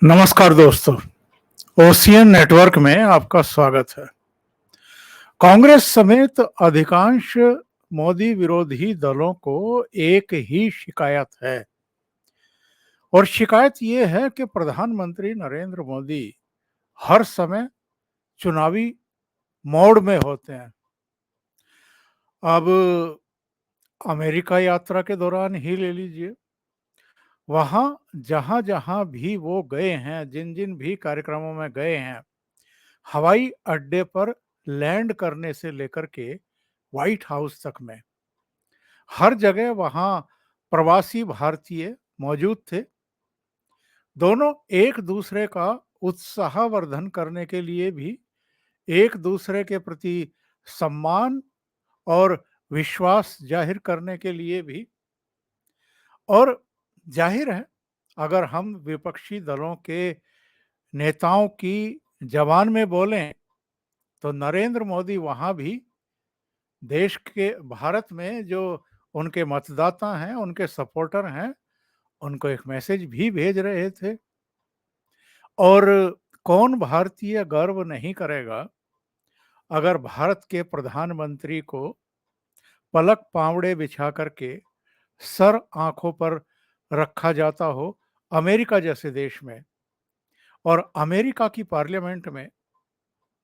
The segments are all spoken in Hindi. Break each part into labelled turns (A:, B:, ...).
A: नमस्कार दोस्तों, ओशियन नेटवर्क में आपका स्वागत है। कांग्रेस समेत अधिकांश मोदी विरोधी दलों को एक ही शिकायत है और शिकायत ये है कि प्रधानमंत्री नरेंद्र मोदी हर समय चुनावी मोड में होते हैं। अब अमेरिका यात्रा के दौरान ही ले लीजिए, वहाँ जहाँ-जहाँ भी वो गए हैं, जिन-जिन भी कार्यक्रमों में गए हैं, हवाई अड्डे पर लैंड करने से लेकर के व्हाइट हाउस तक में हर जगह वहां प्रवासी भारतीय मौजूद थे। दोनों एक दूसरे का उत्साहवर्धन करने के लिए भी, एक दूसरे के प्रति सम्मान और विश्वास जाहिर करने के लिए भी, और जाहिर है अगर हम विपक्षी दलों के नेताओं की जबान में बोलें तो नरेंद्र मोदी वहां भी देश के भारत में जो उनके मतदाता हैं, उनके सपोर्टर हैं, उनको एक मैसेज भी भेज रहे थे। और कौन भारतीय गर्व नहीं करेगा अगर भारत के प्रधानमंत्री को पलक पावड़े बिछा करके सर आंखों पर रखा जाता हो अमेरिका जैसे देश में, और अमेरिका की पार्लियामेंट में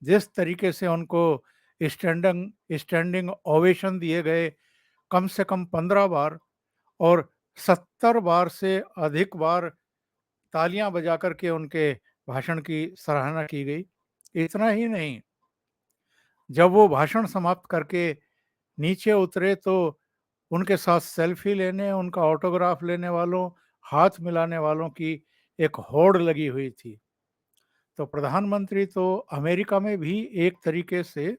A: जिस तरीके से उनको स्टैंडिंग स्टैंडिंग ओवेशन दिए गए, कम से कम 15 बार, और 70 बार से अधिक बार तालियां बजा करके उनके भाषण की सराहना की गई। इतना ही नहीं, जब वो भाषण समाप्त करके नीचे उतरे तो उनके साथ सेल्फी लेने, उनका ऑटोग्राफ लेने वालों, हाथ मिलाने वालों की एक होड़ लगी हुई थी। तो प्रधानमंत्री तो अमेरिका में भी एक तरीके से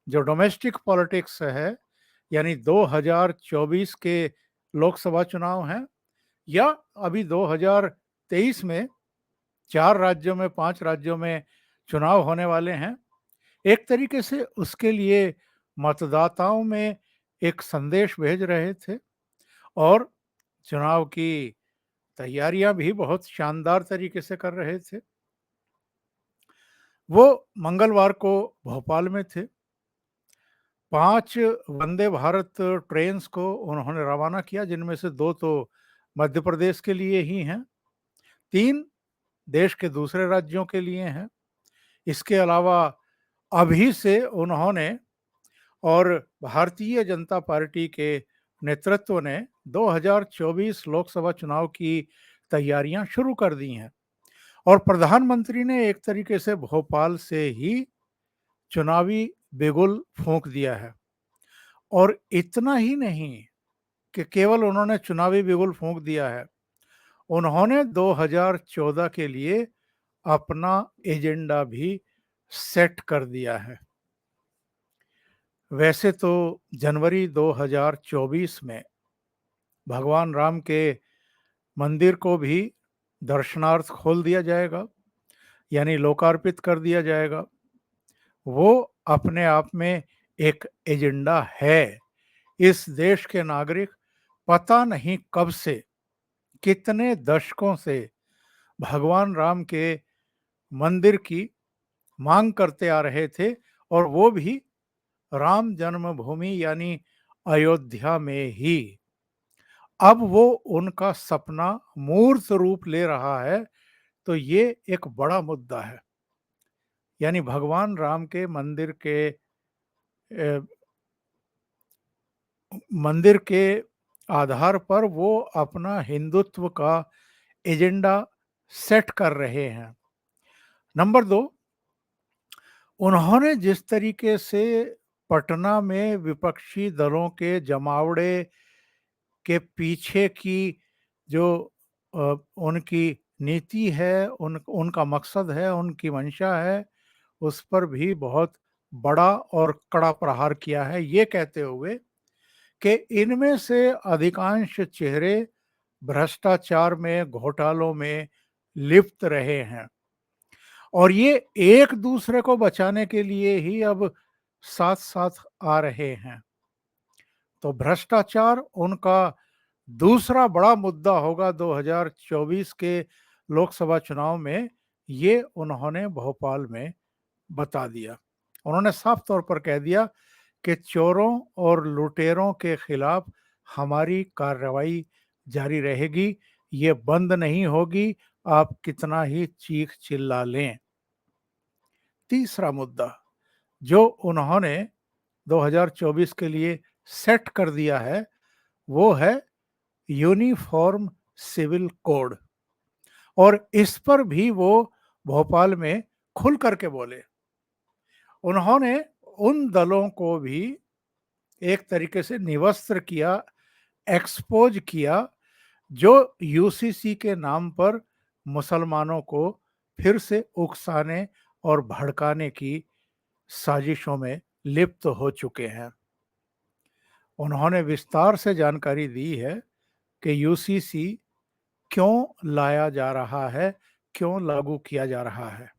A: जो डोमेस्टिक पॉलिटिक्स है, यानी 2024 के लोकसभा चुनाव हैं या अभी 2023 में 4 राज्यों में, 5 राज्यों में चुनाव होने वाले हैं, एक तरीके से उसके लिए मतदाताओं में एक संदेश भेज रहे थे। और चुनाव की तैयारियां भी बहुत शानदार तरीके से कर रहे थे। वो मंगलवार को भोपाल में थे। 5 वंदे भारत ट्रेन्स को उन्होंने रवाना किया, जिनमें से 2 तो मध्य प्रदेश के लिए ही हैं, 3 देश के दूसरे राज्यों के लिए हैं। इसके अलावा अभी से उन्होंने और भारतीय जनता पार्टी के नेतृत्व ने 2024 लोकसभा चुनाव की तैयारियां शुरू कर दी हैं। और प्रधानमंत्री ने एक तरीके से भोपाल से ही चुनावी बिगुल फूंक दिया है। और इतना ही नहीं कि केवल उन्होंने चुनावी बिगुल फूंक दिया है, उन्होंने 2014 के लिए अपना एजेंडा भी सेट कर दिया है। वैसे तो जनवरी 2024 में भगवान राम के मंदिर को भी दर्शनार्थ खोल दिया जाएगा, यानी लोकार्पित कर दिया जाएगा। वो अपने आप में एक एजेंडा है। इस देश के नागरिक पता नहीं कब से, कितने दशकों से भगवान राम के मंदिर की मांग करते आ रहे थे, और वो भी राम जन्मभूमि यानी अयोध्या में ही। अब वो उनका सपना मूर्त रूप ले रहा है, तो ये एक बड़ा मुद्दा है। यानी भगवान राम के मंदिर के आधार पर वो अपना हिंदुत्व का एजेंडा सेट कर रहे हैं। नंबर 2, उन्होंने जिस तरीके से पटना में विपक्षी दलों के जमावड़े के पीछे की जो उनकी नीति है, उनका मकसद है, उनकी मंशा है, उस पर भी बहुत बड़ा और कड़ा प्रहार किया है, ये कहते हुए कि इनमें से अधिकांश चेहरे भ्रष्टाचार में, घोटालों में लिप्त रहे हैं, और ये एक दूसरे को बचाने के लिए ही अब साथ साथ आ रहे हैं। तो भ्रष्टाचार उनका दूसरा बड़ा मुद्दा होगा 2024 के लोकसभा चुनाव में ये उन्होंने भोपाल में बता दिया। उन्होंने साफ तौर पर कह दिया कि चोरों और लुटेरों के खिलाफ हमारी कार्रवाई जारी रहेगी, ये बंद नहीं होगी, आप कितना ही चीख चिल्ला लें। तीसरा मुद्दा जो उन्होंने 2024 के लिए सेट कर दिया है वो है यूनिफॉर्म सिविल कोड, और इस पर भी वो भोपाल में खुल करके बोले। उन्होंने उन दलों को भी एक तरीके से निवस्त्र किया, एक्सपोज किया, जो यूसीसी के नाम पर मुसलमानों को फिर से उकसाने और भड़काने की साजिशों में लिप्त हो चुके हैं। उन्होंने विस्तार से जानकारी दी है कि यूसीसी क्यों लाया जा रहा है, क्यों लागू किया जा रहा है।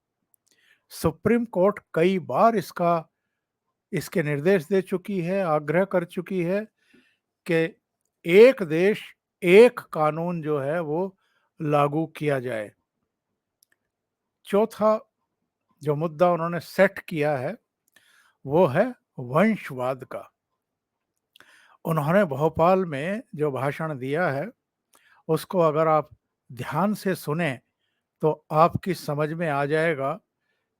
A: सुप्रीम कोर्ट कई बार इसके निर्देश दे चुकी है, आग्रह कर चुकी है कि एक देश एक कानून जो है वो लागू किया जाए। चौथा जो मुद्दा उन्होंने सेट किया है वो है वंशवाद का। उन्होंने भोपाल में जो भाषण दिया है उसको अगर आप ध्यान से सुने तो आपकी समझ में आ जाएगा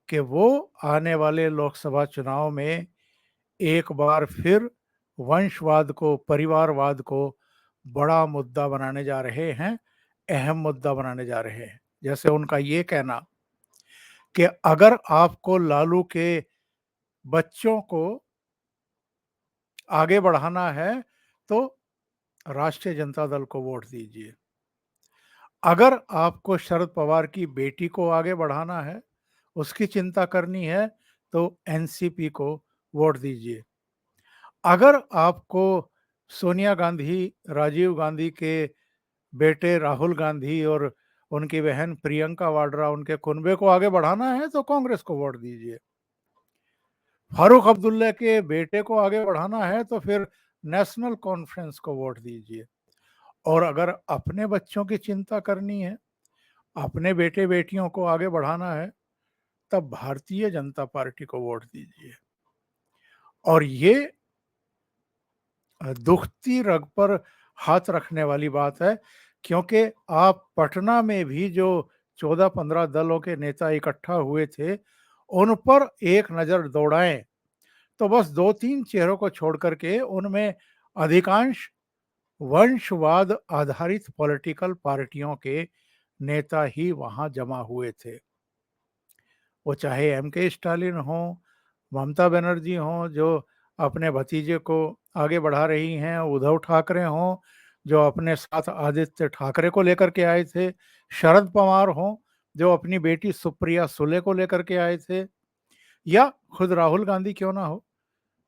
A: कि वो आने वाले लोकसभा चुनाव में एक बार फिर वंशवाद को, परिवारवाद को बड़ा मुद्दा बनाने जा रहे हैं, अहम मुद्दा बनाने जा रहे हैं। जैसे उनका ये कहना कि अगर आपको लालू के बच्चों को आगे बढ़ाना है तो राष्ट्रीय जनता दल को वोट दीजिए। अगर आपको शरद पवार की बेटी को आगे बढ़ाना है, उसकी चिंता करनी है, तो एनसीपी को वोट दीजिए। अगर आपको सोनिया गांधी, राजीव गांधी के बेटे राहुल गांधी और उनकी बहन प्रियंका वाड्रा, उनके कुनबे को आगे बढ़ाना है तो कांग्रेस को वोट दीजिए। फारूक अब्दुल्ला के बेटे को आगे बढ़ाना है तो फिर नेशनल कॉन्फ्रेंस को वोट दीजिए। और अगर अपने बच्चों की चिंता करनी है, अपने बेटे बेटियों को आगे बढ़ाना है, तब भारतीय जनता पार्टी को वोट दीजिए। और ये दुखती रग पर हाथ रखने वाली बात है, क्योंकि आप पटना में भी जो 14-15 दलों के नेता इकट्ठा हुए थे उन पर एक नजर दौड़ाएं तो बस 2-3 चेहरों को छोड़ करके उनमें अधिकांश वंशवाद आधारित पॉलिटिकल पार्टियों के नेता ही वहां जमा हुए थे। वो चाहे एमके स्टालिन हो, ममता बनर्जी हो जो अपने भतीजे को आगे बढ़ा रही हैं, उद्धव ठाकरे हों जो अपने साथ आदित्य ठाकरे को लेकर के आए थे, शरद पवार हों जो अपनी बेटी सुप्रिया सुले को लेकर के आए थे, या खुद राहुल गांधी क्यों ना हो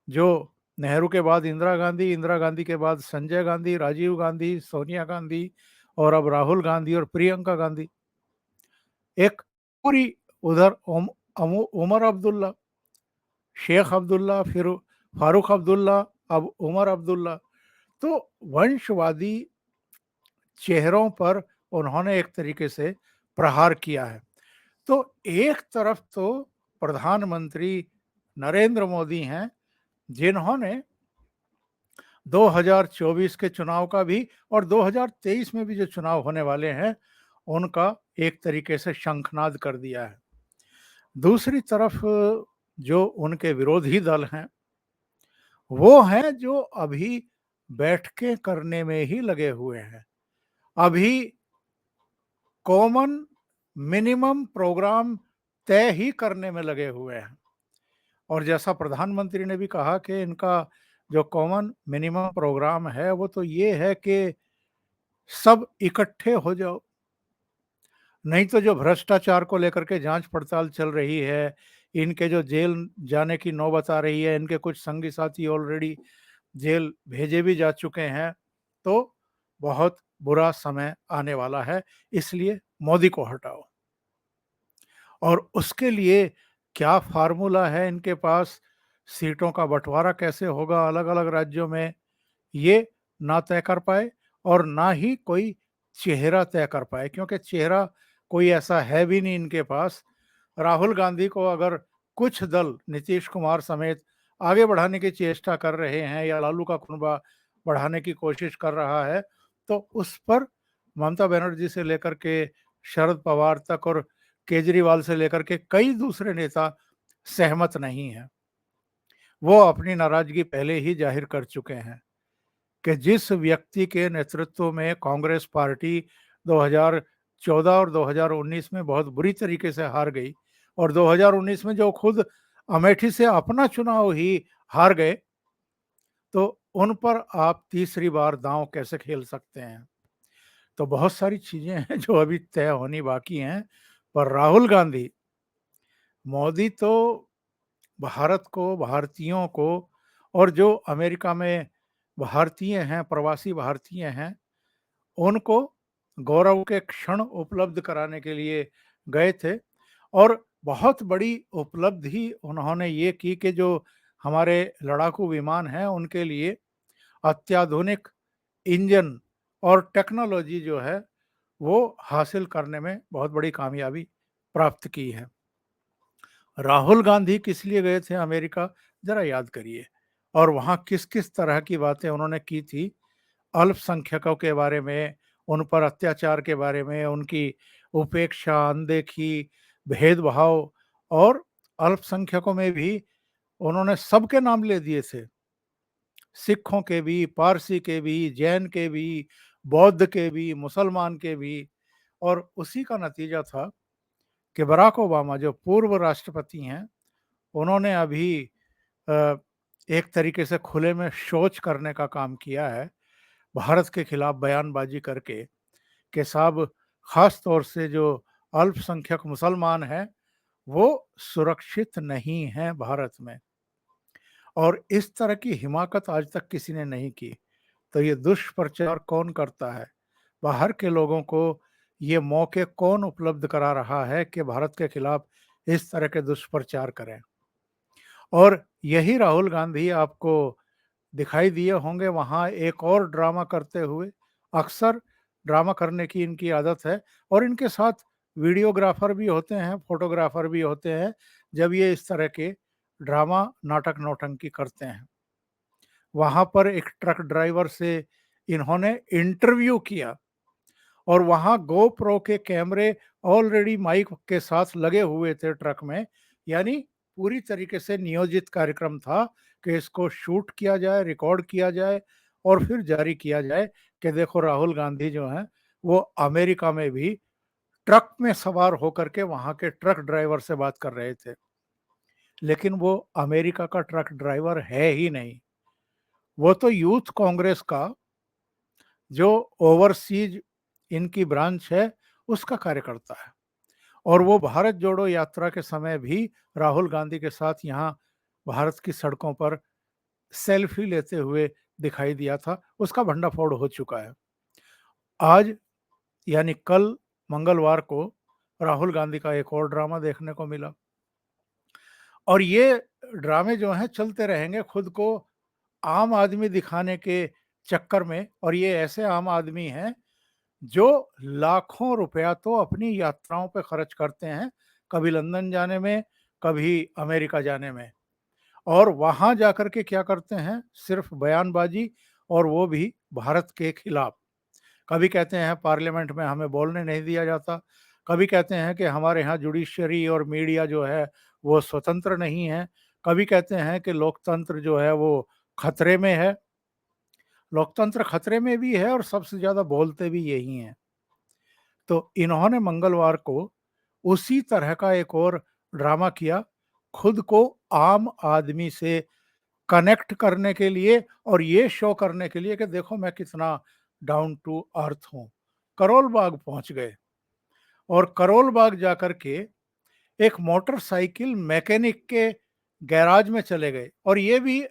A: जो नेहरू के बाद इंदिरा गांधी, इंदिरा गांधी के बाद संजय गांधी, राजीव गांधी, सोनिया गांधी और अब राहुल गांधी और प्रियंका गांधी, एक पूरी उधर उमर अब्दुल्ला, शेख अब्दुल्ला, फिर फारूक अब्दुल्ला, अब उमर अब्दुल्ला। तो वंशवादी चेहरों पर उन्होंने एक तरीके से प्रहार किया है। तो एक तरफ तो प्रधानमंत्री नरेंद्र मोदी हैं जिन्होंने 2024 के चुनाव का भी और 2023 में भी जो चुनाव होने वाले हैं उनका एक तरीके से शंखनाद कर दिया है। दूसरी तरफ जो उनके विरोधी दल हैं वो हैं जो अभी बैठकें करने में ही लगे हुए हैं, अभी कॉमन मिनिमम प्रोग्राम तय ही करने में लगे हुए हैं। और जैसा प्रधानमंत्री ने भी कहा कि इनका जो कॉमन मिनिमम प्रोग्राम है वो तो ये है कि सब इकट्ठे हो जाओ, नहीं तो जो भ्रष्टाचार को लेकर के जांच पड़ताल चल रही है, इनके जो जेल जाने की नौबत आ रही है, इनके कुछ संगी साथी ऑलरेडी जेल भेजे भी जा चुके हैं, तो बहुत बुरा समय आने वाला है, इसलिए मोदी को हटाओ। और उसके लिए क्या फार्मूला है इनके पास, सीटों का बंटवारा कैसे होगा अलग अलग राज्यों में, ये ना तय कर पाए और ना ही कोई चेहरा तय कर पाए, क्योंकि चेहरा कोई ऐसा है भी नहीं इनके पास। राहुल गांधी को अगर कुछ दल नीतीश कुमार समेत आगे बढ़ाने की चेष्टा कर रहे हैं या लालू का कुनबा बढ़ाने की कोशिश कर रहा है, तो उस पर ममता बनर्जी से लेकर के शरद पवार तक और केजरीवाल से लेकर के कई दूसरे नेता सहमत नहीं हैं। वो अपनी नाराजगी पहले ही जाहिर कर चुके हैं कि जिस व्यक्ति के नेतृत्व में कांग्रेस पार्टी 2014 और 2019 में बहुत बुरी तरीके से हार गई, और 2019 में जो खुद अमेठी से अपना चुनाव ही हार गए, तो उन पर आप तीसरी बार दांव कैसे खेल सकते हैं? तो बहुत सारी चीजें हैं जो अभी तय होनी बाकी हैं। पर राहुल गांधी, मोदी तो भारत को, भारतीयों को, और जो अमेरिका में भारतीय हैं, प्रवासी भारतीय हैं, उनको गौरव के क्षण उपलब्ध कराने के लिए गए थे। और बहुत बड़ी उपलब्धि उन्होंने ये की कि जो हमारे लड़ाकू विमान हैं उनके लिए अत्याधुनिक इंजन और टेक्नोलॉजी जो है वो हासिल करने में बहुत बड़ी कामयाबी प्राप्त की है। राहुल गांधी किस लिए गए थे अमेरिका, जरा याद करिए। और वहां किस किस तरह की बातें उन्होंने की थी, अल्पसंख्यकों के बारे में, उन पर अत्याचार के बारे में, उनकी उपेक्षा, अनदेखी, भेदभाव, और अल्पसंख्यकों में भी उन्होंने सबके नाम ले दिए थे, सिखों के भी, पारसी के भी, जैन के भी, बौद्ध के भी, मुसलमान के भी। और उसी का नतीजा था कि बराक ओबामा जो पूर्व राष्ट्रपति हैं, उन्होंने अभी अ, एक तरीके से खुले में शौच करने का काम किया है, भारत के खिलाफ बयानबाजी करके कि साहब, खास तौर से जो अल्पसंख्यक मुसलमान हैं वो सुरक्षित नहीं हैं भारत में। और इस तरह की हिमाकत आज तक किसी ने नहीं की। तो ये दुष्प्रचार कौन करता है? बाहर के लोगों को ये मौके कौन उपलब्ध करा रहा है कि भारत के खिलाफ इस तरह के दुष्प्रचार करें? और यही राहुल गांधी आपको दिखाई दिए होंगे वहाँ एक और ड्रामा करते हुए। अक्सर ड्रामा करने की इनकी आदत है, और इनके साथ वीडियोग्राफर भी होते हैं, फोटोग्राफर भी होते हैं, जब ये इस तरह के ड्रामा, नाटक, नौटंकी करते हैं। वहाँ पर एक ट्रक ड्राइवर से इन्होंने इंटरव्यू किया, और वहाँ गोप्रो के कैमरे ऑलरेडी माइक के साथ लगे हुए थे ट्रक में। यानी पूरी तरीके से नियोजित कार्यक्रम था कि इसको शूट किया जाए, रिकॉर्ड किया जाए, और फिर जारी किया जाए कि देखो राहुल गांधी जो हैं वो अमेरिका में भी ट्रक में सवार होकर के वहाँ के ट्रक ड्राइवर से बात कर रहे थे। लेकिन वो अमेरिका का ट्रक ड्राइवर है ही नहीं, वो तो यूथ कांग्रेस का जो ओवरसीज इनकी ब्रांच है उसका कार्यकर्ता है। और वो भारत जोड़ो यात्रा के समय भी राहुल गांधी के साथ यहाँ भारत की सड़कों पर सेल्फी लेते हुए दिखाई दिया था। उसका भंडाफोड़ हो चुका है। आज यानी कल मंगलवार को राहुल गांधी का एक और ड्रामा देखने को मिला, और ये ड्रामे जो हैं चलते रहेंगे खुद को आम आदमी दिखाने के चक्कर में। और ये ऐसे आम आदमी हैं जो लाखों रुपया तो अपनी यात्राओं पे खर्च करते हैं, कभी लंदन जाने में, कभी अमेरिका जाने में। और वहां जाकर के क्या करते हैं? सिर्फ बयानबाजी, और वो भी भारत के खिलाफ। कभी कहते हैं पार्लियामेंट में हमें बोलने नहीं दिया जाता, कभी कहते हैं कि हमारे यहाँ जुडिशरी और मीडिया जो है वो स्वतंत्र नहीं है, कभी कहते हैं कि लोकतंत्र जो है वो खतरे में है। लोकतंत्र खतरे में भी है और सबसे ज्यादा बोलते भी यही हैं। तो इन्होंने मंगलवार को उसी तरह का एक और ड्रामा किया, खुद को आम आदमी से कनेक्ट करने के लिए, और ये शो करने के लिए कि देखो मैं कितना डाउन टू अर्थ हूँ। करोल बाग पहुंच गए, और करोल बाग जाकर के एक मोटरसाइकिल मैकेनिक के गैराज में चले गए। और ये भी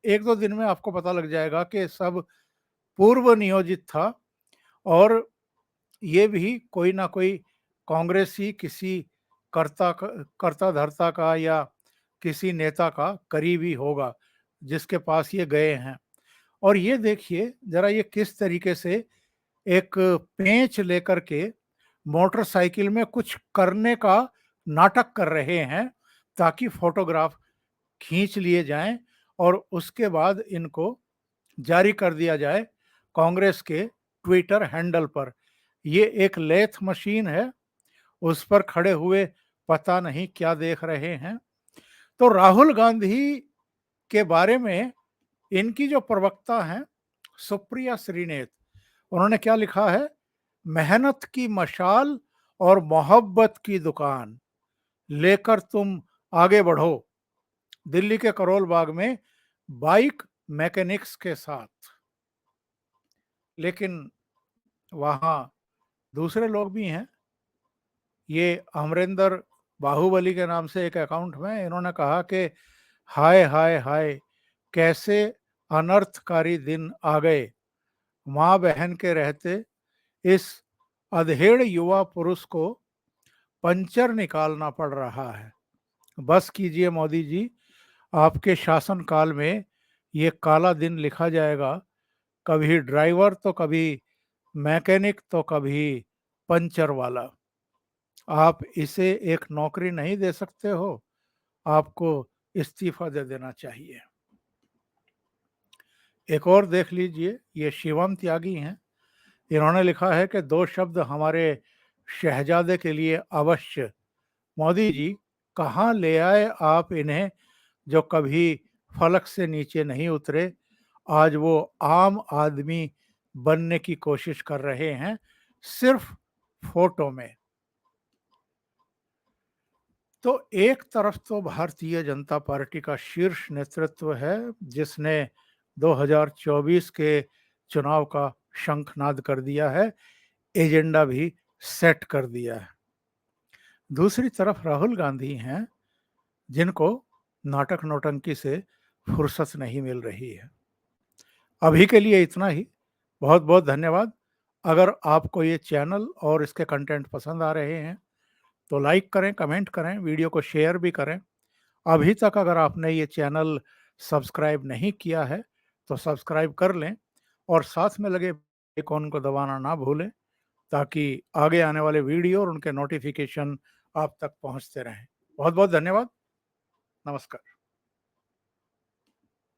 A: एक दो दिन में आपको पता लग जाएगा कि सब पूर्व नियोजित था, और ये भी कोई ना कोई कांग्रेसी किसी कर्ता धर्ता का या किसी नेता का करीबी होगा जिसके पास ये गए हैं। और ये देखिए जरा, ये किस तरीके से एक पेंच लेकर के मोटरसाइकिल में कुछ करने का नाटक कर रहे हैं ताकि फोटोग्राफ खींच लिए जाएं और उसके बाद इनको जारी कर दिया जाए कांग्रेस के ट्विटर हैंडल पर। ये एक लेथ मशीन है, उस पर खड़े हुए पता नहीं क्या देख रहे हैं। तो राहुल गांधी के बारे में इनकी जो प्रवक्ता हैं सुप्रिया श्रीनेत, उन्होंने क्या लिखा है? मेहनत की मशाल और मोहब्बत की दुकान लेकर तुम आगे बढ़ो, दिल्ली के करोल बाग में बाइक मैकेनिक्स के साथ। लेकिन वहां दूसरे लोग भी हैं। ये अमरिंदर बाहुबली के नाम से एक अकाउंट में इन्होंने कहा कि हाय हाय हाय, कैसे अनर्थकारी दिन आ गए, माँ बहन के रहते इस अधेड़ युवा पुरुष को पंचर निकालना पड़ रहा है। बस कीजिए मोदी जी, आपके शासनकाल में ये काला दिन लिखा जाएगा, कभी ड्राइवर तो कभी मैकेनिक तो कभी पंचर वाला। आप इसे एक नौकरी नहीं दे सकते हो, आपको इस्तीफा दे देना चाहिए। एक और देख लीजिए, ये शिवम त्यागी हैं। इन्होंने लिखा है कि दो शब्द हमारे शहजादे के लिए अवश्य। मोदी जी, कहाँ ले आए आप इन्हें, जो कभी फलक से नीचे नहीं उतरे, आज वो आम आदमी बनने की कोशिश कर रहे हैं सिर्फ फोटो में। तो एक तरफ तो भारतीय जनता पार्टी का शीर्ष नेतृत्व है जिसने 2024 के चुनाव का शंखनाद कर दिया है, एजेंडा भी सेट कर दिया है। दूसरी तरफ राहुल गांधी हैं जिनको नाटक नौटंकी से फुर्सत नहीं मिल रही है। अभी के लिए इतना ही। बहुत बहुत धन्यवाद। अगर आपको ये चैनल और इसके कंटेंट पसंद आ रहे हैं तो लाइक करें, कमेंट करें, वीडियो को शेयर भी करें। अभी तक अगर आपने ये चैनल सब्सक्राइब नहीं किया है तो सब्सक्राइब कर लें और साथ में लगे आइकॉन को दबाना ना भूलें ताकि आगे आने वाले वीडियो और उनके नोटिफिकेशन आप तक पहुंचते रहें। बहुत बहुत धन्यवाद। नमस्कार।